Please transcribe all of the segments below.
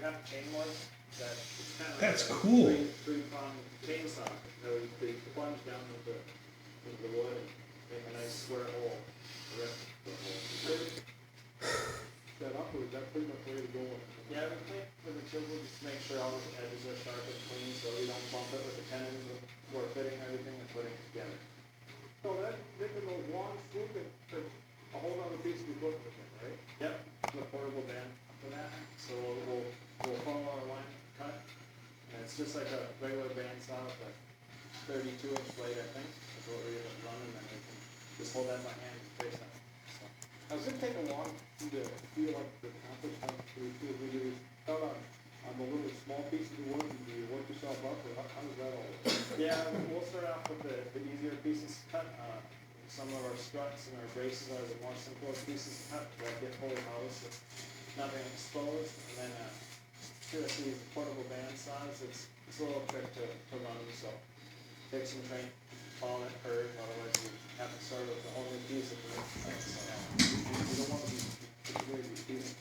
half chain was, that it's kind of That's like cool. a three-prong chainsaw. That would be plunged down into the wood and make a nice square hole. The rest of the hole. That upward, that's pretty much ready to go. Yeah, we clean it with a chisel just to make sure all the edges are sharp and clean, so we don't bump it with the tenons or fitting everything and putting it together. So that, making those long swoop, that's a whole other piece of equipment, right? Yep, the portable band for that. So we'll follow our line cut, and it's just like a regular bandsaw, but 32-inch blade, I think, is what we're gonna run, and then we can just hold that by hand and trace that. So, Now, does it take a long to feel like the accomplishment to you start on the little small pieces of wood and do you work yourself up, or how does that all work? yeah, we'll start off with the easier pieces to cut. Some of our struts and our braces are the more simpler pieces to cut, that get fully housed with nothing exposed, and then seriously, the portable band saws, it's a little trick to run them, so take some training, follow that curve, otherwise you have to start with a whole new piece of the You don't want to be situated with feeling.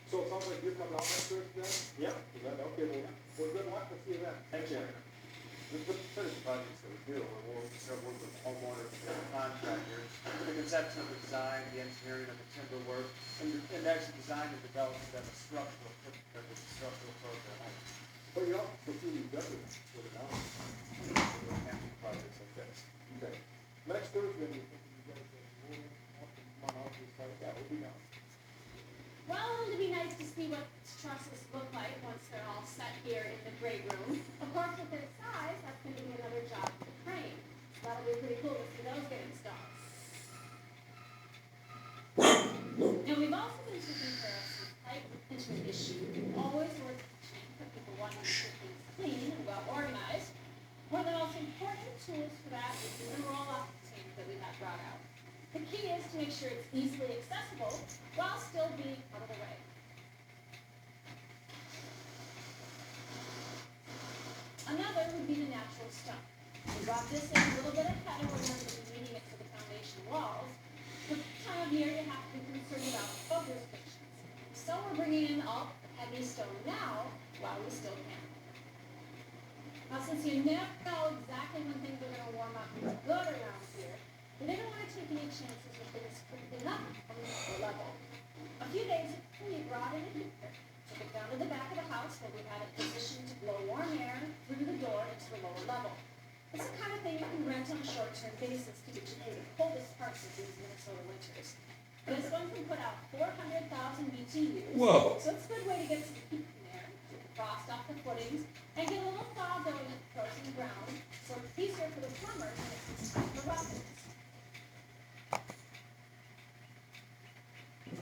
So it sounds like you're coming out next Thursday then? Yep. Is that, okay, well, good luck, let's see that. Thank you. The finished projects that we do, and we'll start working with homeowners and contractors, the conception of the design, the engineering of the timber work, and actually design and develop them a structural approach at home. But you also see these veterans with it now. Camping projects like this. Okay. Next Thursday, you think you guys will come on out and start that, will be down. Well, it'd be nice to see what trusses look like once they're all set here in the great room. Of course, with their size, that's going to be another job for the crane. So that'll be pretty cool to see those get installed. And we've also been taking care of some pipe management issue. Always worth mentioning for people wanting to keep things clean and well organized. One of the most important tools for that is the new roll-off tank that we have brought out. The key is to make sure it's easily accessible while still being out of the way. Another would be the natural stone. We brought this in a little bit ahead of when we're going to be needing it for the foundation walls. The time of year you have to be concerned about flood restrictions. So we're bringing in all heavy stone now while we still can. Now, since you never know exactly when things are going to warm up good around here, we didn't want to take any chances with things creeping up on the upper level. A few days ago, we brought in a heater, took it down to the back of the house where we had it positioned to blow warm air through the door into the lower level. It's the kind of thing you can rent on a short-term basis to get you through the coldest parts of these Minnesota winters. This one can put out 400,000 BTUs. Whoa. So it's a good way to get some heat in there, get the frost off the footings, and get a little thaw going in the frozen ground, so it's easier for the plumbers when it's time for rockets.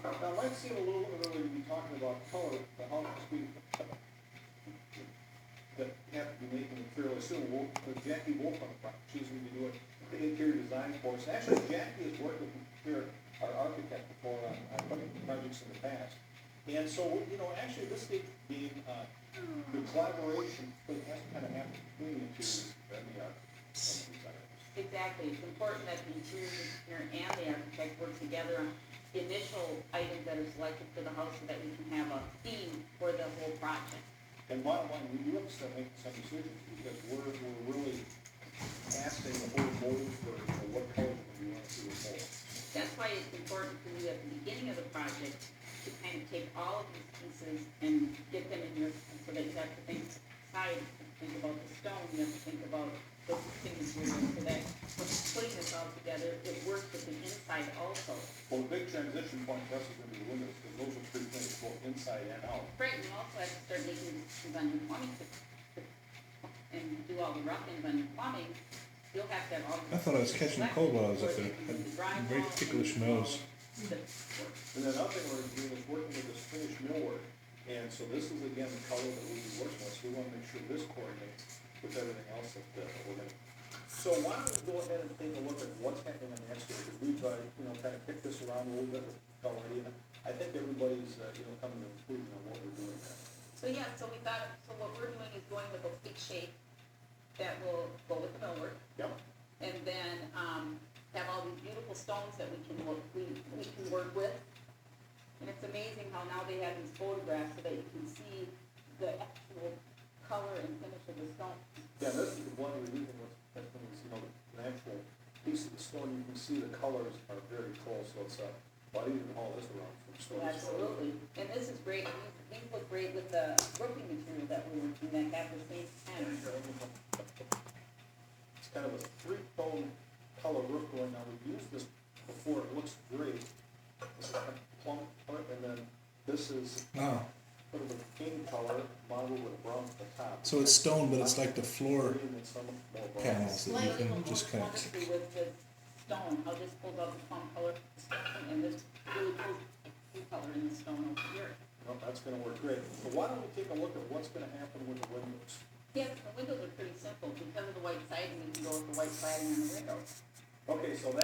Now, it might seem a little early to be talking about color, but how much we that have to be making it fairly soon. Jackie Wolf on the front, she's going to be doing the interior design for us. Actually, Jackie has worked with here, our architect, before on projects in the past. And so, actually, this being the collaboration, but it has to kind of happen between the interiors and the architect. Exactly. It's important that the interior engineer and the architect work together on the initial items that are selected for the house so that we can have a theme for the whole project. And bottom line, we do have to start making some decisions because we're really asking the whole board for what color we want to see with whole. That's why it's important for you at the beginning of the project to kind of take all of these pieces and get them in your, so that you have to think side, think about the stone, you have to think about the things you're doing so that when putting this all together, it works with the inside also. Well, the big transition point for us is going to be the windows because those are pre-finished both inside and out. Right, and you also have to start making decisions on your plumbing and do all the rough-ins on your plumbing. You'll have to have all. I thought I was catching a cold while I was up there. Had very ticklish nose. And then another thing we're doing is working with this finished millwork. And so this is again the color that we'll be working with. So we want to make sure this coordinates with everything else that we're going to. So why don't we go ahead and take a look at what's happening on the exterior? Because we've kind of kicked this around a little bit already. And I think everybody's coming to a conclusion on what we're doing there. So what we're doing is going with a big shape that will go with the millwork. Yep. And then have all these beautiful stones that we can work with. And it's amazing how now they have these photographs so that you can see the actual color and finish of the stone. Yeah, this is the one we're using with, an actual piece of the stone, you can see the colors are very close, so it's, well, I didn't haul this around from stone to stone. Absolutely, and this is great, these look great with the roofing material that we're working, that have the same pattern. It's kind of a three-tone color roof going on. We've used this before, it looks great. This is a plum color, and then this is Oh, sort of a king color modeled with brown at the top. so it's stone, but it's like the floor Green and some more brown. panels that you Slightly can more just kind of. wonderfully with the stone, how this pulls out the plum color, and this really pulls the blue color in the stone over here. Well, that's gonna work great. So why don't we take a look at what's gonna happen with the windows? Yes, the windows are pretty simple, because of the white siding, you can go with the white siding on the windows. Okay, so that